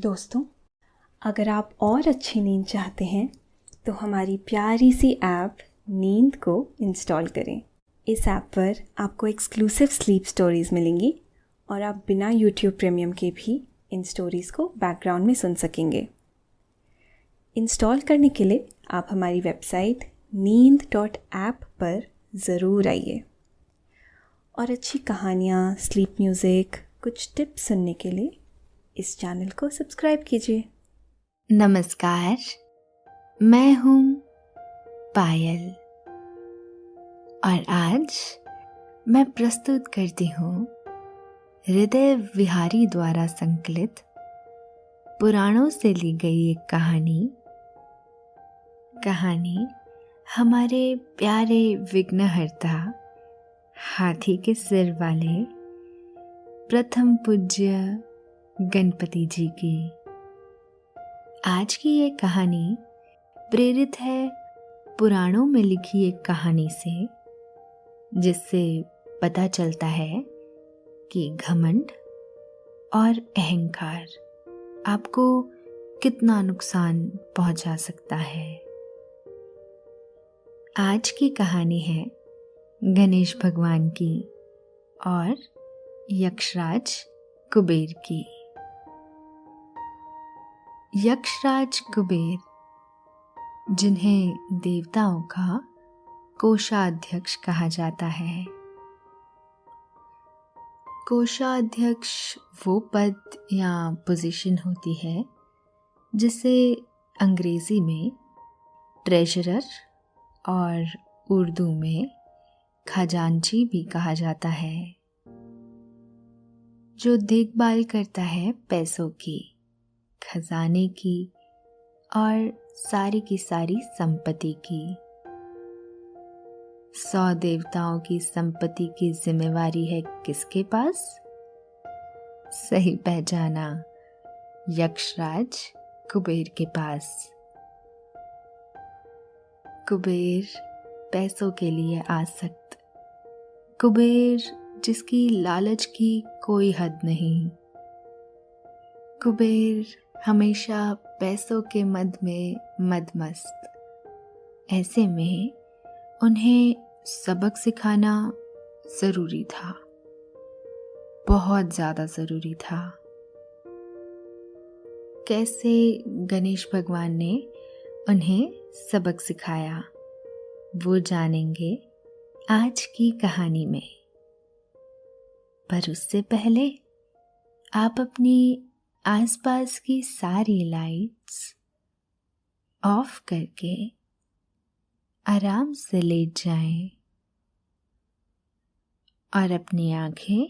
दोस्तों, अगर आप और अच्छी नींद चाहते हैं तो हमारी प्यारी सी ऐप नींद को इंस्टॉल करें। इस ऐप पर आपको एक्सक्लूसिव स्लीप स्टोरीज़ मिलेंगी और आप बिना यूट्यूब प्रीमियम के भी इन स्टोरीज़ को बैकग्राउंड में सुन सकेंगे। इंस्टॉल करने के लिए आप हमारी वेबसाइट neend.app पर ज़रूर आइए और अच्छी कहानियाँ, स्लीप म्यूज़िक, कुछ टिप्स सुनने के लिए इस चैनल को सब्सक्राइब कीजिए। नमस्कार, मैं हूँ पायल और आज मैं प्रस्तुत करती हूँ हृदय विहारी द्वारा संकलित पुराणों से ली गई एक कहानी हमारे प्यारे विघ्नहर्ता हाथी के सिर वाले प्रथम पूज्य गणपति जी की। आज की ये कहानी प्रेरित है पुराणों में लिखी एक कहानी से, जिससे पता चलता है कि घमंड और अहंकार आपको कितना नुकसान पहुंचा सकता है। आज की कहानी है गणेश भगवान की और यक्षराज कुबेर की। यक्षराज कुबेर, जिन्हें देवताओं का कोषाध्यक्ष कहा जाता है। कोषाध्यक्ष वो पद या पोजीशन होती है जिसे अंग्रेजी में ट्रेजरर और उर्दू में खजांची भी कहा जाता है, जो देखभाल करता है पैसों की, खजाने की और सारी की सारी संपत्ति की। 100 देवताओं की संपत्ति की जिम्मेवारी है किसके पास? सही पहचाना, यक्षराज कुबेर के पास। कुबेर पैसों के लिए आसक्त, कुबेर जिसकी लालच की कोई हद नहीं, कुबेर हमेशा पैसों के मद में मदमस्त। ऐसे में उन्हें सबक सिखाना ज़रूरी था, बहुत ज़्यादा ज़रूरी था। कैसे गणेश भगवान ने उन्हें सबक सिखाया, वो जानेंगे आज की कहानी में। पर उससे पहले आप अपनी आसपास की सारी लाइट्स ऑफ करके आराम से लेट जाएं और अपनी आंखें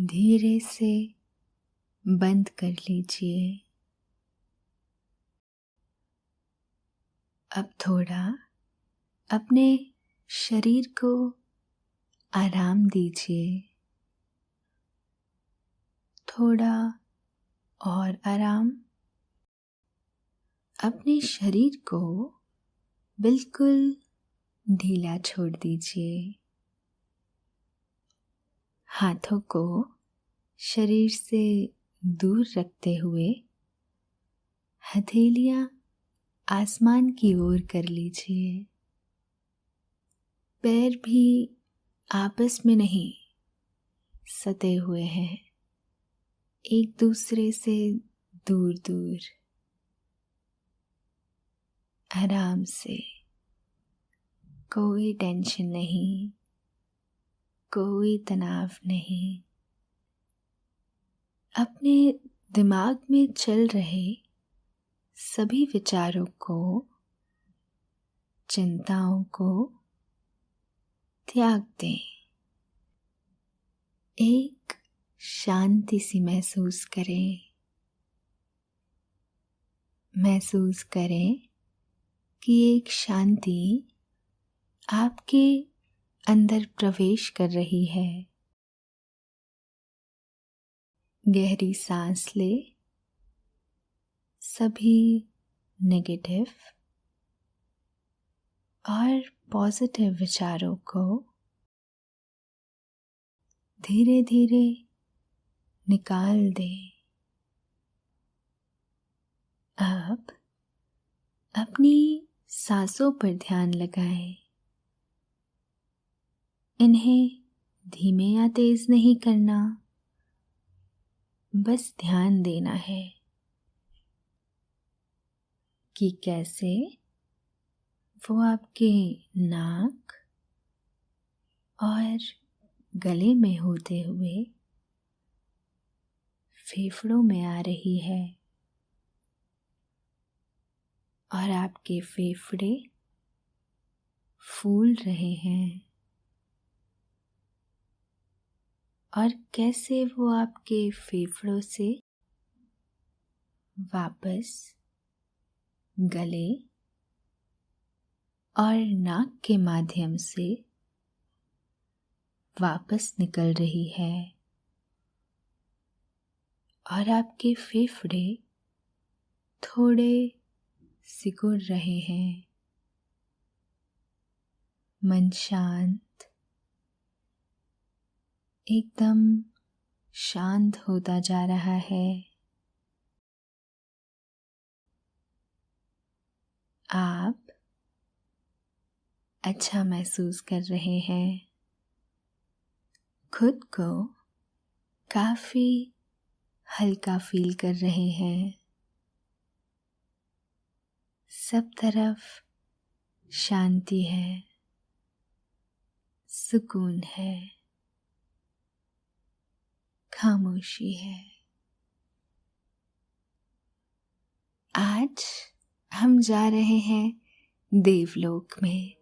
धीरे से बंद कर लीजिए। अब थोड़ा अपने शरीर को आराम दीजिए, थोड़ा और आराम। अपने शरीर को बिल्कुल ढीला छोड़ दीजिए। हाथों को शरीर से दूर रखते हुए हथेलियां आसमान की ओर कर लीजिए। पैर भी आपस में नहीं सटे हुए हैं, एक दूसरे से दूर दूर। आराम से, कोई टेंशन नहीं, कोई तनाव नहीं। अपने दिमाग में चल रहे सभी विचारों को, चिंताओं को त्याग दें। एक शांति सी महसूस करें। महसूस करें कि एक शांति आपके अंदर प्रवेश कर रही है। गहरी सांस ले। सभी नेगेटिव और पॉजिटिव विचारों को धीरे धीरे निकाल दे। अब अपनी सांसों पर ध्यान लगाएं। इन्हें धीमे या तेज नहीं करना, बस ध्यान देना है कि कैसे वो आपके नाक और गले में होते हुए फेफड़ों में आ रही है और आपके फेफड़े फूल रहे हैं, और कैसे वो आपके फेफड़ों से वापस गले और नाक के माध्यम से वापस निकल रही है, और आपके फेफड़े थोड़े सिकुड़ रहे हैं। मन शांत, एकदम शांत होता जा रहा है। आप अच्छा महसूस कर रहे हैं, खुद को काफी हल्का फील कर रहे हैं। सब तरफ शांति है, सुकून है, खामोशी है। आज हम जा रहे हैं देवलोक में।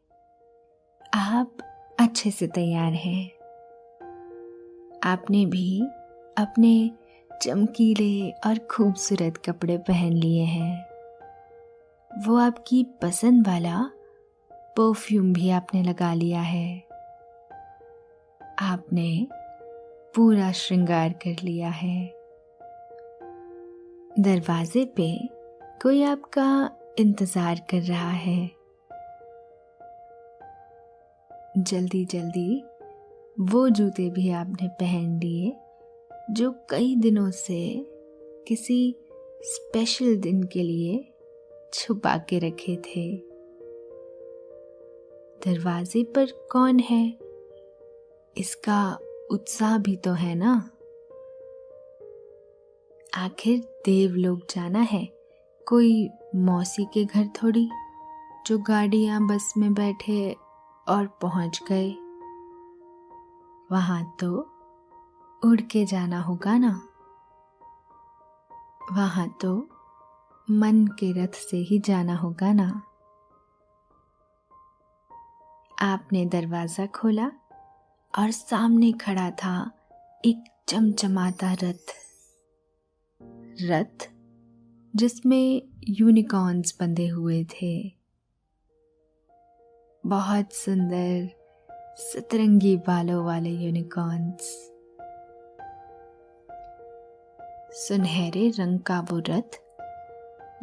आप अच्छे से तैयार हैं। आपने भी अपने चमकीले और खूबसूरत कपड़े पहन लिए हैं। वो आपकी पसंद वाला परफ्यूम भी आपने लगा लिया है। आपने पूरा श्रृंगार कर लिया है। दरवाजे पे कोई आपका इंतजार कर रहा है। जल्दी जल्दी वो जूते भी आपने पहन लिए जो कई दिनों से किसी स्पेशल दिन के लिए छुपा के रखे थे। दरवाजे पर कौन है, इसका उत्साह भी तो है ना। आखिर देवलोक जाना है, कोई मौसी के घर थोड़ी जो गाड़ियां बस में बैठे और पहुंच गए। वहां तो उड़ के जाना होगा ना। वहां तो मन के रथ से ही जाना होगा ना। आपने दरवाजा खोला और सामने खड़ा था एक चमचमाता रथ जिसमें यूनिकॉर्न्स बंधे हुए थे। बहुत सुंदर सतरंगी बालों वाले यूनिकॉर्न्स। सुनहरे रंग का वो रथ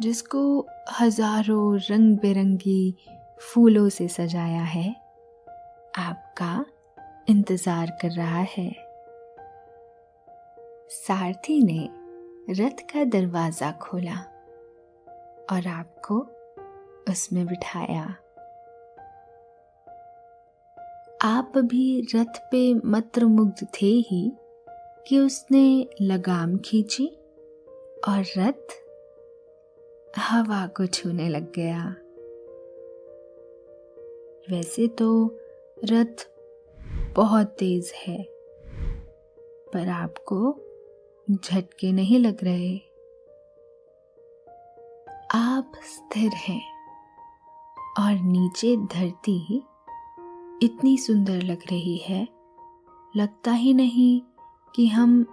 जिसको हजारों रंग बिरंगी फूलों से सजाया है, आपका इंतजार कर रहा है। सारथी ने रथ का दरवाजा खोला और आपको उसमें बिठाया। आप भी रथ पे मंत्रमुग्ध थे ही कि उसने लगाम खींची और रथ हवा को छूने लग गया। वैसे तो रथ बहुत तेज है, पर आपको झटके नहीं लग रहे। आप स्थिर हैं और नीचे धरती इतनी सुंदर लग रही है, लगता ही नहीं कि हम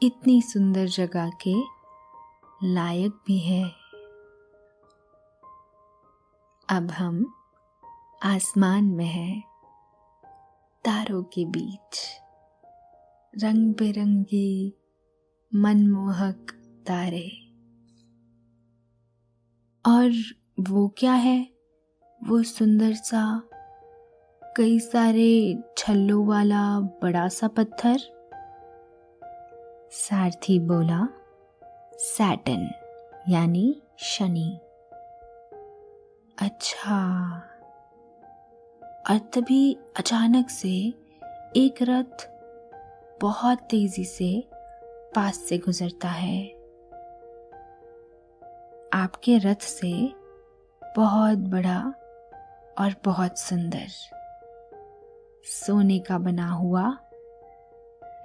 इतनी सुंदर जगह के लायक भी हैं। अब हम आसमान में हैं, तारों के बीच, रंग बिरंगी मनमोहक तारे। और वो क्या है, वो सुंदर सा कई सारे छल्लों वाला बड़ा सा पत्थर। सारथी बोला, सैटर्न यानी शनि। अच्छा। और तभी अचानक से एक रथ बहुत तेजी से पास से गुजरता है। आपके रथ से बहुत बड़ा और बहुत सुंदर सोने का बना हुआ,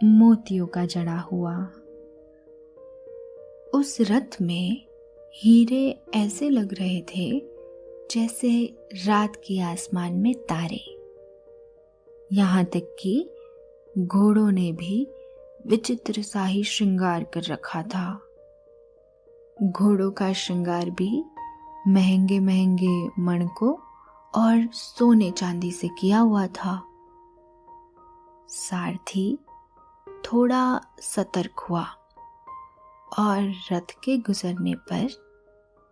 मोतियों का जड़ा हुआ। उस रथ में हीरे ऐसे लग रहे थे जैसे रात के आसमान में तारे। यहाँ तक कि घोड़ों ने भी विचित्र सा ही श्रृंगार कर रखा था। घोड़ों का श्रृंगार भी महंगे महंगे मणकों और सोने चांदी से किया हुआ था। सारथी थोड़ा सतर्क हुआ और रथ के गुजरने पर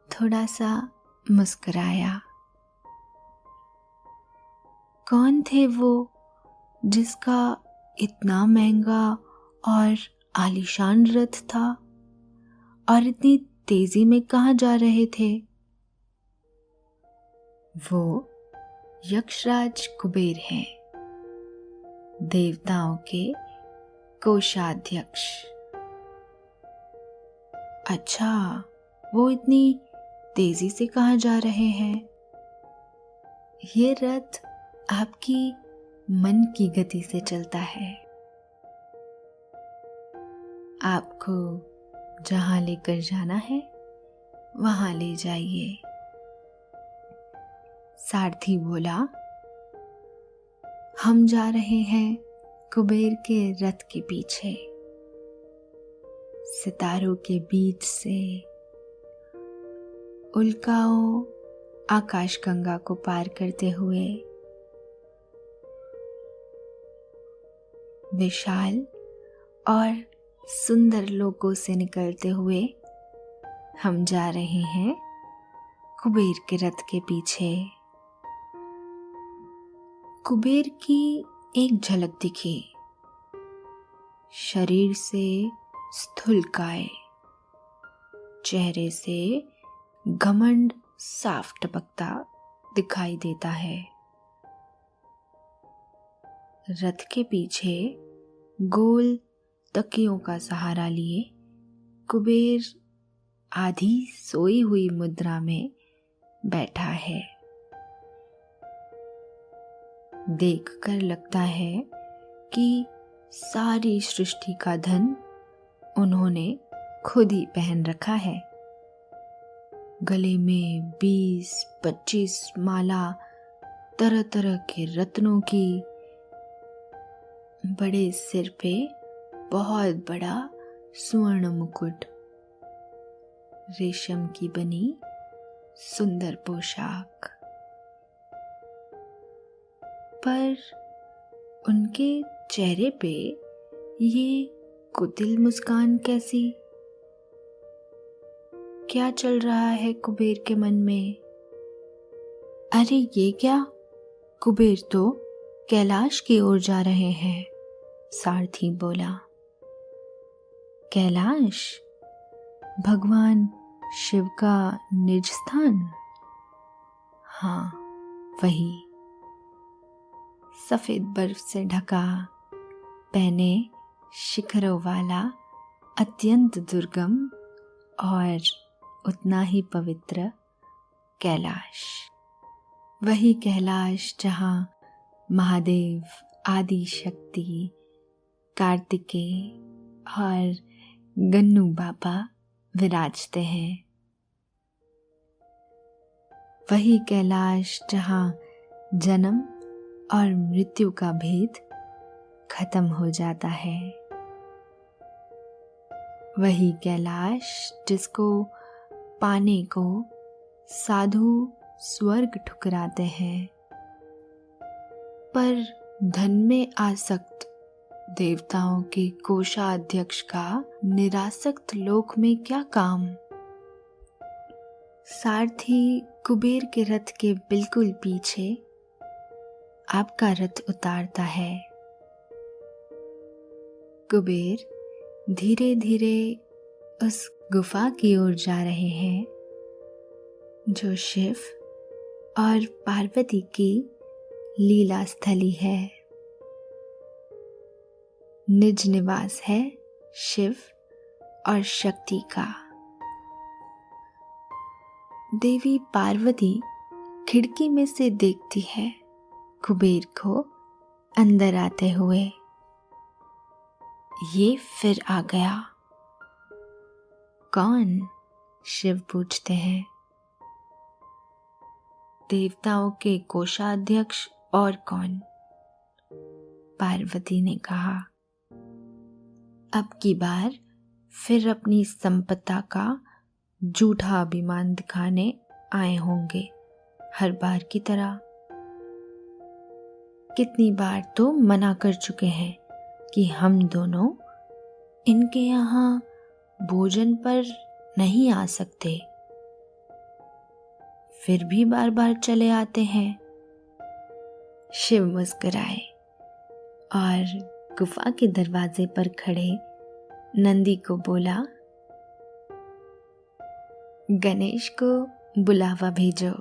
थोड़ा सा मुस्कुराया। कौन थे वो जिसका इतना महंगा और आलीशान रथ था और इतनी तेजी में कहाँ जा रहे थे? वो यक्षराज कुबेर हैं, देवताओं के कोषाध्यक्ष। अच्छा, वो इतनी तेजी से कहाँ जा रहे हैं? ये रथ आपकी मन की गति से चलता है। आपको जहां लेकर जाना है वहां ले जाइए। सारथी बोला, हम जा रहे हैं कुबेर के रथ के पीछे। सितारों के बीच से उल्काओं आकाशगंगा को पार करते हुए विशाल और सुंदर लोकों से निकलते हुए हम जा रहे हैं कुबेर के रथ के पीछे। कुबेर की एक झलक दिखी। शरीर से स्थूलकाय, चेहरे से घमंड साफ टपकता दिखाई देता है। रथ के पीछे गोल तकियों का सहारा लिए कुबेर आधी सोई हुई मुद्रा में बैठा है। देखकर लगता है कि सारी सृष्टि का धन उन्होंने खुद ही पहन रखा है। गले में 20-25 माला तरह तरह के रत्नों की, बड़े सिर पे बहुत बड़ा स्वर्ण मुकुट, रेशम की बनी सुंदर पोशाक। पर उनके चेहरे पे ये कुटिल मुस्कान कैसी? क्या चल रहा है कुबेर के मन में? अरे ये क्या, कुबेर तो कैलाश की ओर जा रहे हैं। सारथी बोला। कैलाश? भगवान शिव का निज स्थान? हाँ, वही। सफेद बर्फ से ढका, पहने शिखरों वाला, अत्यंत दुर्गम और उतना ही पवित्र कैलाश। वही कैलाश जहाँ महादेव, आदि शक्ति, कार्तिकेय और गन्नू बाबा विराजते हैं। वही कैलाश जहाँ जन्म और मृत्यु का भेद खत्म हो जाता है। वही कैलाश जिसको पाने को साधु स्वर्ग ठुकराते हैं, पर धन में आसक्त देवताओं के कोषाध्यक्ष का निरासक्त लोक में क्या काम। सारथी कुबेर के रथ के बिल्कुल पीछे आपका रथ उतारता है। कुबेर धीरे धीरे उस गुफा की ओर जा रहे हैं जो शिव और पार्वती की लीला स्थली है। निज निवास है शिव और शक्ति का। देवी पार्वती खिड़की में से देखती है कुबेर को अंदर आते हुए। ये फिर आ गया। कौन? शिव पूछते हैं। देवताओं के कोषाध्यक्ष और कौन? पार्वती ने कहा। अब की बार फिर अपनी संपदा का झूठा अभिमान दिखाने आए होंगे, हर बार की तरह। कितनी बार तो मना कर चुके हैं कि हम दोनों इनके यहाँ भोजन पर नहीं आ सकते, फिर भी बार बार चले आते हैं। शिव मुस्कुराए और गुफा के दरवाजे पर खड़े नंदी को बोला, गणेश को बुलावा भेजो।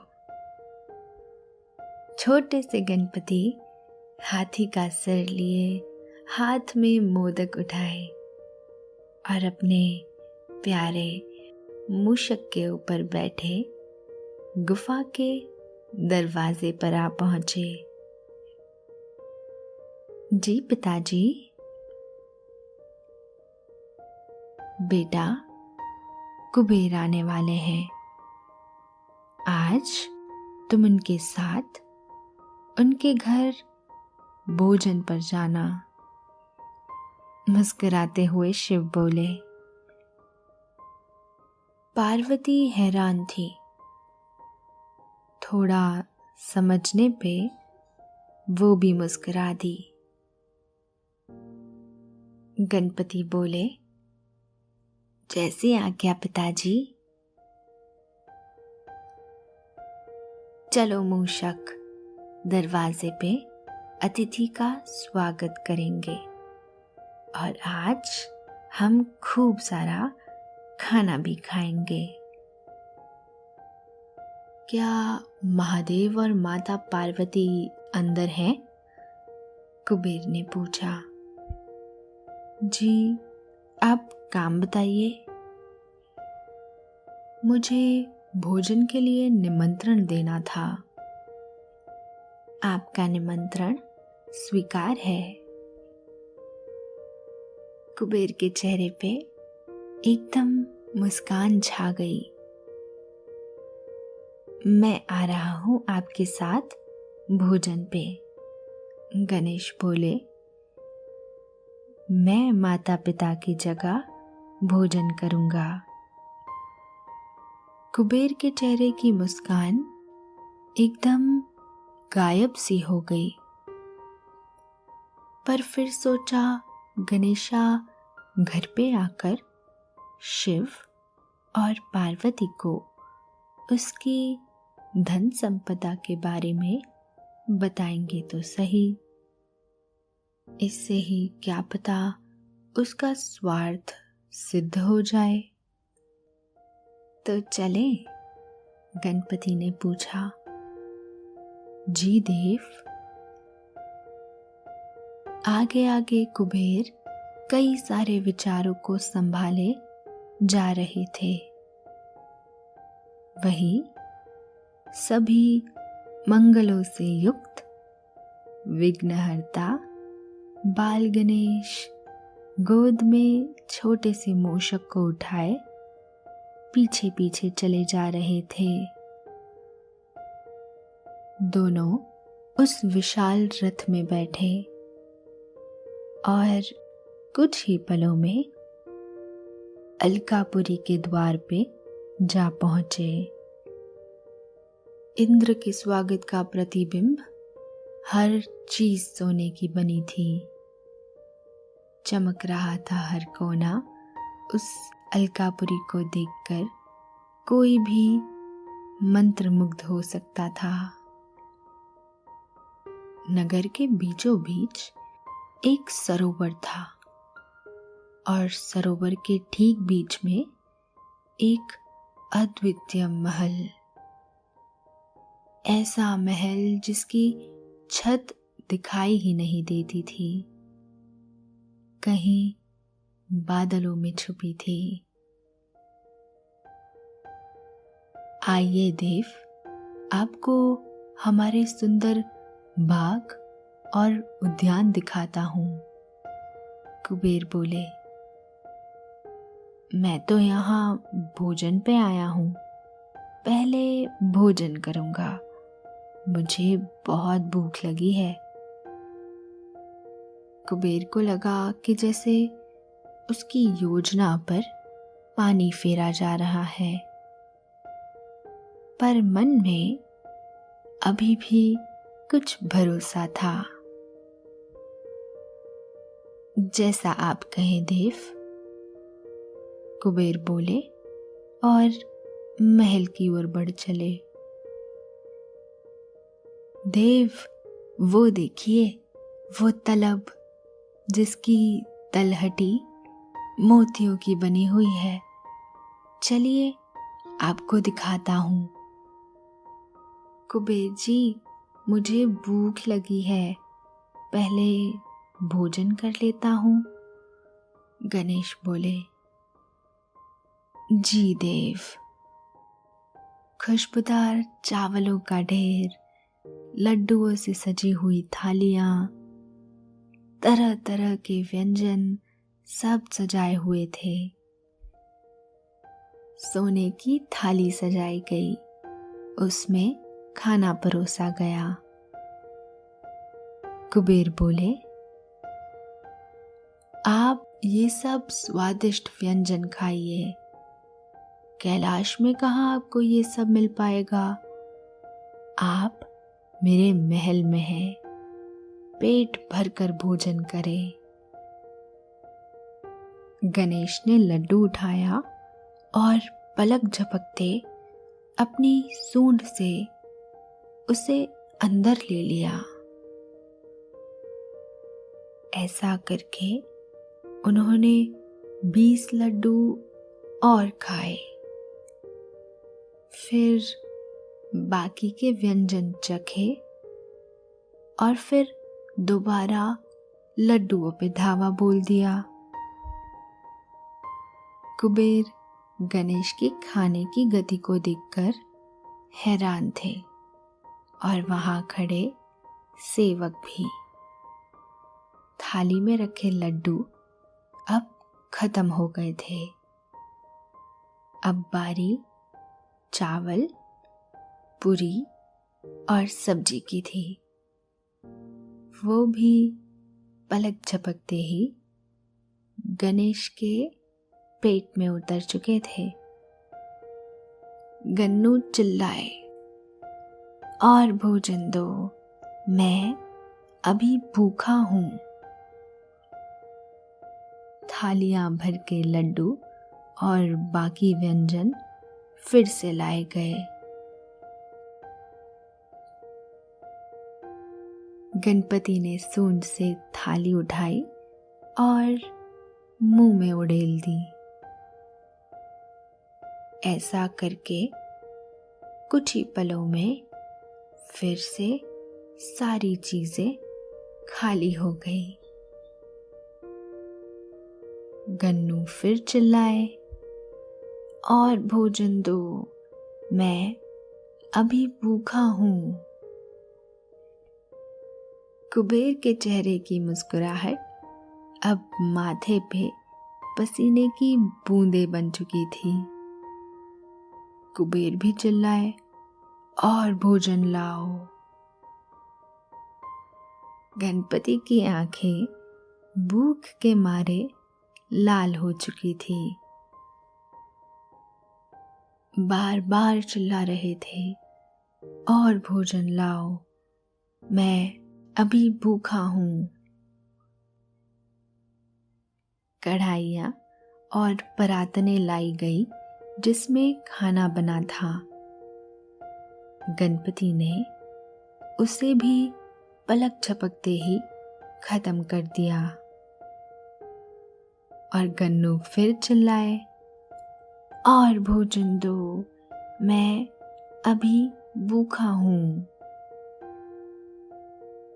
छोटे से गणपति हाथी का सिर लिए हाथ में मोदक उठाए और अपने प्यारे मूषक के ऊपर बैठे गुफा के दरवाजे पर आ पहुंचे। जी पिताजी। बेटा, कुबेर आने वाले हैं। आज तुम उनके साथ उनके घर भोजन पर जाना। मुस्कुराते हुए शिव बोले। पार्वती हैरान थी। थोड़ा समझने पे वो भी मुस्कुरा दी। गणपति बोले, जैसी आज्ञा पिताजी। चलो मूषक, दरवाजे पे अतिथि का स्वागत करेंगे और आज हम खूब सारा खाना भी खाएंगे। क्या महादेव और माता पार्वती अंदर हैं? कुबेर ने पूछा। जी, आप काम बताइए। मुझे भोजन के लिए निमंत्रण देना था। आपका निमंत्रण स्वीकार है। कुबेर के चेहरे पे एकदम मुस्कान छा गई। मैं आ रहा हूं आपके साथ भोजन पे। गणेश बोले, मैं माता पिता की जगह भोजन करूंगा। कुबेर के चेहरे की मुस्कान एकदम गायब सी हो गई। पर फिर सोचा, गणेशा घर पे आकर शिव और पार्वती को उसकी धन संपदा के बारे में बताएंगे तो सही। इससे ही क्या पता उसका स्वार्थ सिद्ध हो जाए। तो चले? गणपति ने पूछा। जी देव। आगे आगे कुबेर कई सारे विचारों को संभाले जा रहे थे। वही सभी मंगलों से युक्त विघ्नहर्ता बाल गणेश गोद में छोटे से मूषक को उठाए पीछे पीछे चले जा रहे थे। दोनों उस विशाल रथ में बैठे और कुछ ही पलों में अलकापुरी के द्वार पे जा पहुंचे। इंद्र के स्वागत का प्रतिबिंब हर चीज सोने की बनी थी। चमक रहा था हर कोना। उस अलकापुरी को देखकर कोई भी मंत्रमुग्ध हो सकता था। नगर के बीचों बीच एक सरोवर था और सरोवर के ठीक बीच में एक अद्वितीय महल, ऐसा महल जिसकी छत दिखाई ही नहीं देती थी, कहीं बादलों में छुपी थी। आइए देव, आपको हमारे सुंदर बाग और उद्यान दिखाता हूँ। कुबेर बोले, मैं तो यहाँ भोजन पे आया हूँ, पहले भोजन करूँगा, मुझे बहुत भूख लगी है। कुबेर को लगा कि जैसे उसकी योजना पर पानी फेरा जा रहा है, पर मन में अभी भी कुछ भरोसा था। जैसा आप कहें देव, कुबेर बोले और महल की ओर बढ़ चले। देव, वो देखिए, वो तलब जिसकी तलहटी मोतियों की बनी हुई है, चलिए आपको दिखाता हूँ। कुबेर जी, मुझे भूख लगी है, पहले भोजन कर लेता हूँ। गणेश बोले, जी देव। खुशबूदार चावलों का ढेर, लड्डुओं से सजी हुई थालियां, तरह तरह के व्यंजन सब सजाए हुए थे। सोने की थाली सजाई गई, उसमें खाना परोसा गया। कुबेर बोले, आप ये सब स्वादिष्ट व्यंजन खाइए, कैलाश में कहाँ आपको ये सब मिल पाएगा। आप मेरे महल में हैं, पेट भरकर भोजन करें। गणेश ने लड्डू उठाया और पलक झपकते अपनी सूंड से उसे अंदर ले लिया। ऐसा करके उन्होंने 20 लड्डू और खाए। फिर बाकी के व्यंजन चखे और फिर दोबारा लड्डुओं पे धावा बोल दिया। कुबेर गणेश के खाने की गति को देखकर हैरान थे और वहां खड़े सेवक भी। थाली में रखे लड्डू अब खत्म हो गए थे। अब बारी चावल, पूरी और सब्जी की थी। वो भी पलक झपकते ही गणेश के पेट में उतर चुके थे। गन्नू चिल्लाए, और भोजन दो, मैं अभी भूखा हूं। थालियां भर के लड्डू और बाकी व्यंजन फिर से लाए गए। गणपति ने सूंड से थाली उठाई और मुंह में उड़ेल दी। ऐसा करके कुछ ही पलों में फिर से सारी चीजें खाली हो गई। गन्नू फिर चिल्लाए, और भोजन दो, मैं अभी भूखा हूं। कुबेर के चेहरे की मुस्कुराहट अब माथे पे पसीने की बूंदें बन चुकी थी। कुबेर भी चिल्लाए, और भोजन लाओ। गणपति की आंखें भूख के मारे लाल हो चुकी थी। बार बार चिल्ला रहे थे, और भोजन लाओ, मैं अभी भूखा हूं। कढ़ाइयाँ और परातने लाई गई जिसमें खाना बना था। गणपति ने उसे भी पलक झपकते ही खत्म कर दिया। और गन्नू फिर चिल्लाए, और भोजन दो, मैं अभी भूखा हूँ।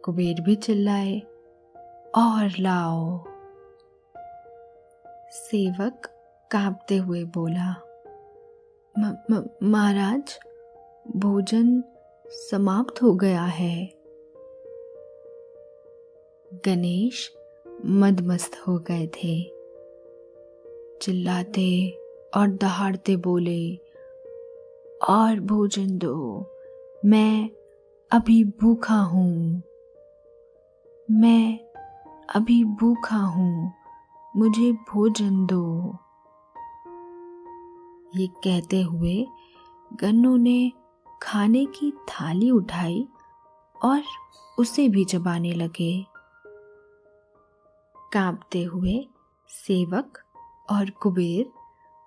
कुबेर भी चिल्लाए, और लाओ। सेवक कांपते हुए बोला, महाराज, भोजन समाप्त हो गया है। गणेश मदमस्त हो गए थे। चिल्लाते और दहाड़ते बोले, और भोजन दो, मैं अभी भूखा हूँ। मैं अभी भूखा हूँ, मुझे भोजन दो। ये कहते हुए गन्नू ने खाने की थाली उठाई और उसे भी चबाने लगे। कांपते हुए सेवक और कुबेर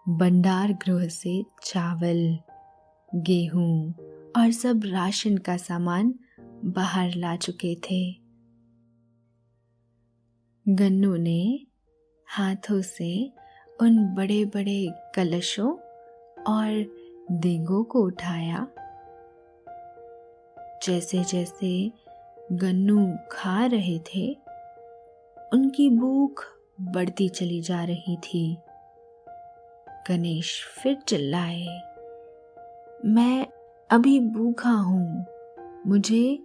भंडार गृह से चावल, गेहूं और सब राशन का सामान बाहर ला चुके थे। गन्नू ने हाथों से उन बड़े बड़े कलशों और देगों को उठाया। जैसे जैसे गन्नू खा रहे थे, उनकी भूख बढ़ती चली जा रही थी। गणेश फिर चिल्लाए, मैं अभी भूखा हूँ, मुझे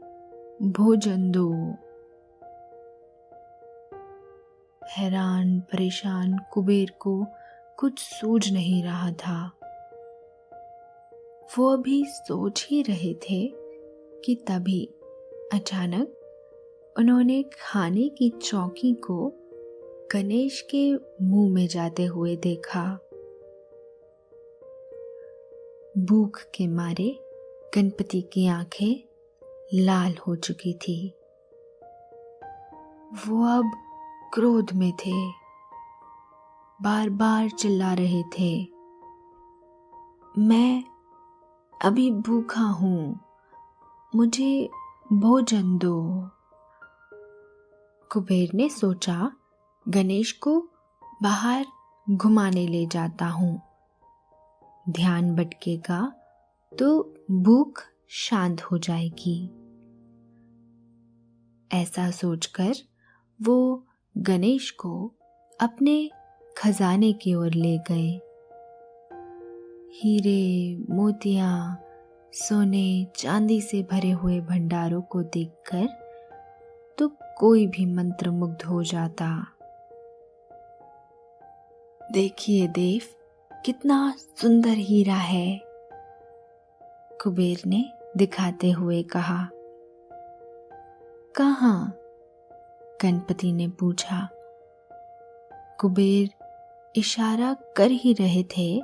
भोजन दो। हैरान परेशान कुबेर को कुछ सूझ नहीं रहा था। वो अभी सोच ही रहे थे कि तभी अचानक उन्होंने खाने की चौकी को गणेश के मुंह में जाते हुए देखा। भूख के मारे गणपति की आंखें लाल हो चुकी थी। वो अब क्रोध में थे, बार बार चिल्ला रहे थे, मैं अभी भूखा हूँ, मुझे भोजन दो। कुबेर ने सोचा, गणेश को बाहर घुमाने ले जाता हूँ, ध्यान भटकेगा तो भूख शांत हो जाएगी। ऐसा सोचकर वो गणेश को अपने खजाने की ओर ले गए। हीरे, मोतियां, सोने, चांदी से भरे हुए भंडारों को देखकर तो कोई भी मंत्रमुग्ध हो जाता। देखिए देव, कितना सुंदर हीरा है, कुबेर ने दिखाते हुए कहा। कहाँ? गणपति ने पूछा। कुबेर इशारा कर ही रहे थे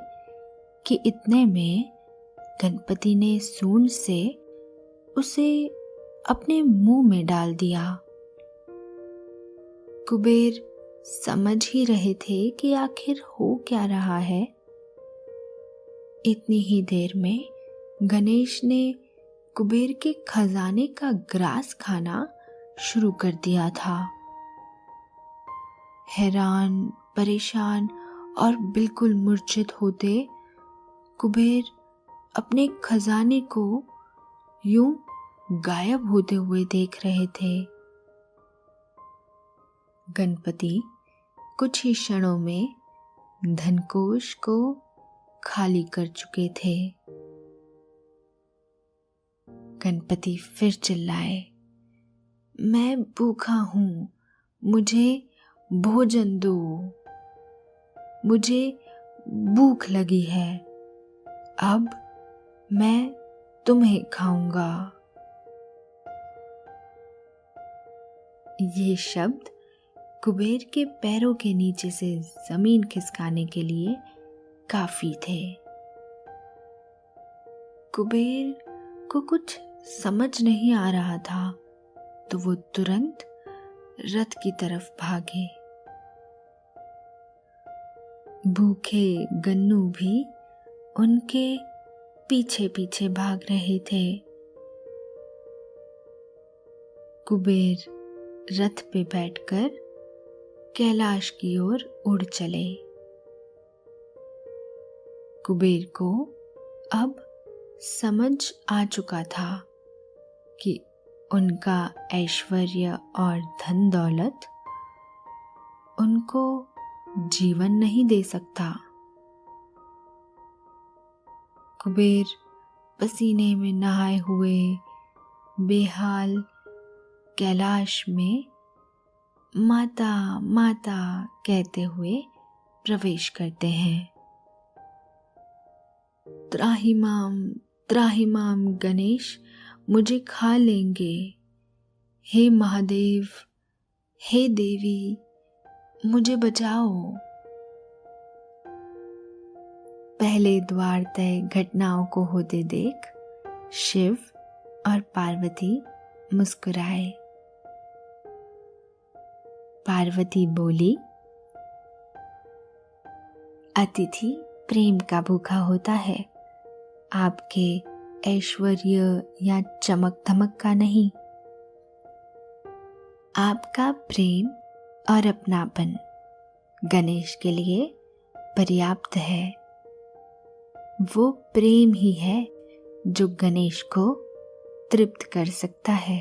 कि इतने में गणपति ने सूंड से उसे अपने मुंह में डाल दिया। कुबेर समझ ही रहे थे कि आखिर हो क्या रहा है। इतनी ही देर में गणेश ने कुबेर के खजाने का ग्रास खाना शुरू कर दिया था। हैरान, परेशान और बिल्कुल मूर्छित होते कुबेर अपने खजाने को यूं गायब होते हुए देख रहे थे। गणपति कुछ ही क्षणों में धनकोष को खाली कर चुके थे। गणपति फिर चिल्लाए, मैं भूखा हूँ, मुझे भोजन दो, मुझे भूख लगी है, अब मैं तुम्हें खाऊंगा। ये शब्द कुबेर के पैरों के नीचे से जमीन खिसकाने के लिए काफी थे। कुबेर को कुछ समझ नहीं आ रहा था, तो वो तुरंत रथ की तरफ भागे। भूखे गन्नू भी उनके पीछे पीछे भाग रहे थे। कुबेर रथ पे बैठकर कैलाश की ओर उड़ चले। कुबेर को अब समझ आ चुका था कि उनका ऐश्वर्य और धन दौलत उनको जीवन नहीं दे सकता। कुबेर पसीने में नहाए हुए बेहाल कैलाश में माता माता कहते हुए प्रवेश करते हैं। त्राहिमाम त्राहिमाम गणेश मुझे खा लेंगे, हे महादेव, हे देवी, मुझे बचाओ। पहले द्वार तय घटनाओं को होते देख शिव और पार्वती मुस्कुराए। पार्वती बोली, अतिथि प्रेम का भूखा होता है, आपके ऐश्वर्य या चमक धमक का नहीं। आपका प्रेम और अपनापन गणेश के लिए पर्याप्त है। वो प्रेम ही है जो गणेश को तृप्त कर सकता है।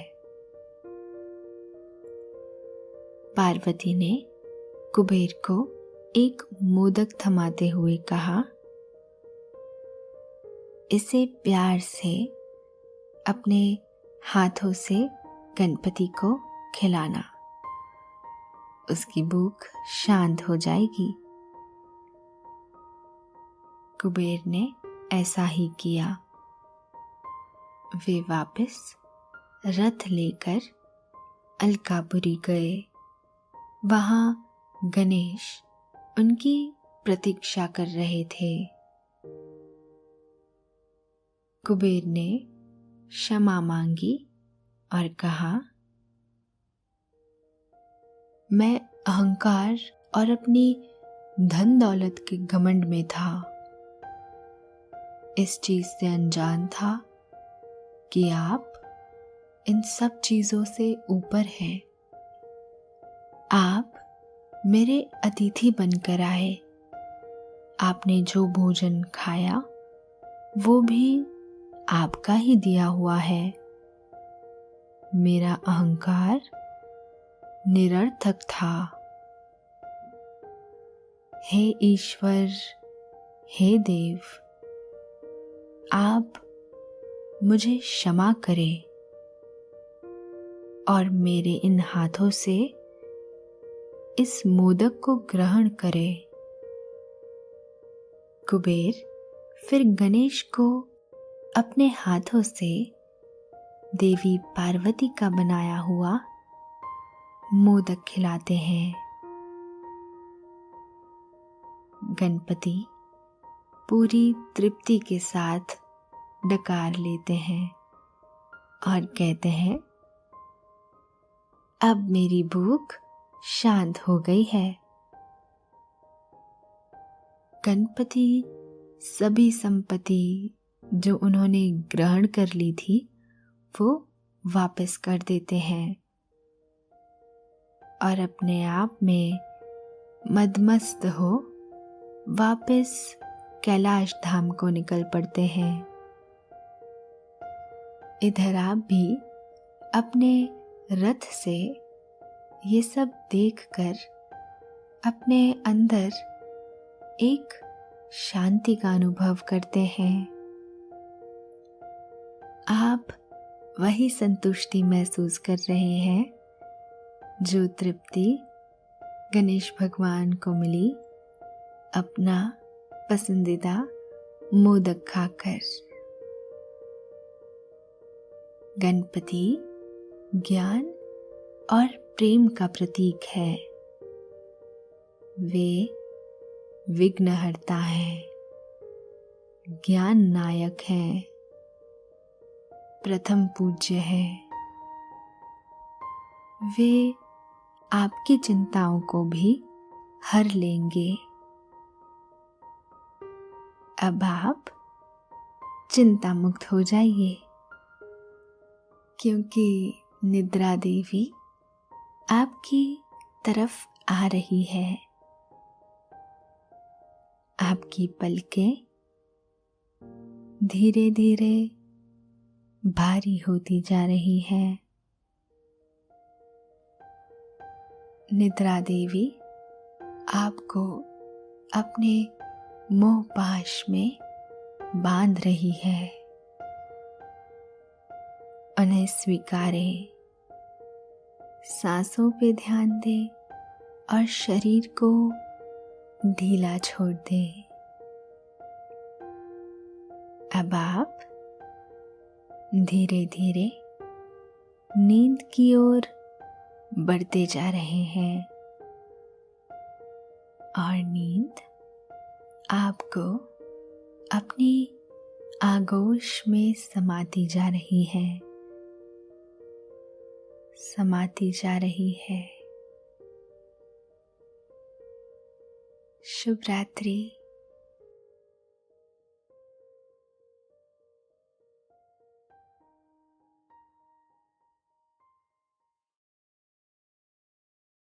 पार्वती ने कुबेर को एक मोदक थमाते हुए कहा, इसे प्यार से अपने हाथों से गणपति को खिलाना, उसकी भूख शांत हो जाएगी। कुबेर ने ऐसा ही किया। वे वापस रथ लेकर अलकापुरी गए। वहां गणेश उनकी प्रतीक्षा कर रहे थे। कुबेर ने क्षमा मांगी और कहा, मैं अहंकार और अपनी धन दौलत के घमंड में था। इस चीज से अनजान था कि आप इन सब चीजों से ऊपर हैं। आप मेरे अतिथि बनकर आए। आपने जो भोजन खाया वो भी आपका ही दिया हुआ है। मेरा अहंकार निरर्थक था। हे ईश्वर, हे देव, आप मुझे क्षमा करें और मेरे इन हाथों से इस मोदक को ग्रहण करें। कुबेर फिर गणेश को अपने हाथों से देवी पार्वती का बनाया हुआ मोदक खिलाते हैं। गणपति पूरी तृप्ति के साथ डकार लेते हैं और कहते हैं, अब मेरी भूख शांत हो गई है। गणपति सभी संपत्ति जो उन्होंने ग्रहण कर ली थी वो वापस कर देते हैं और अपने आप में मदमस्त हो वापस कैलाश धाम को निकल पड़ते हैं। इधर आप भी अपने रथ से ये सब देखकर अपने अंदर एक शांति का अनुभव करते हैं। आप वही संतुष्टि महसूस कर रहे हैं जो तृप्ति गणेश भगवान को मिली अपना पसंदीदा मोदक खाकर। गणपति ज्ञान और प्रेम का प्रतीक है। वे विघ्नहर्ता हैं, ज्ञान नायक हैं, प्रथम पूज्य हैं। वे आपकी चिंताओं को भी हर लेंगे। अब आप चिंता मुक्त हो जाइए, क्योंकि निद्रा देवी आपकी तरफ आ रही है। आपकी पलकें धीरे धीरे भारी होती जा रही है। निद्रा देवी आपको अपने मोह पाश में बांध रही है। उन्हें स्वीकारें, सांसों पे ध्यान दें और शरीर को ढीला छोड़ दें। अब आप धीरे धीरे नींद की ओर बढ़ते जा रहे हैं और नींद आपको अपनी आगोश में समाती जा रही है, समाती जा रही है। शुभ रात्रि।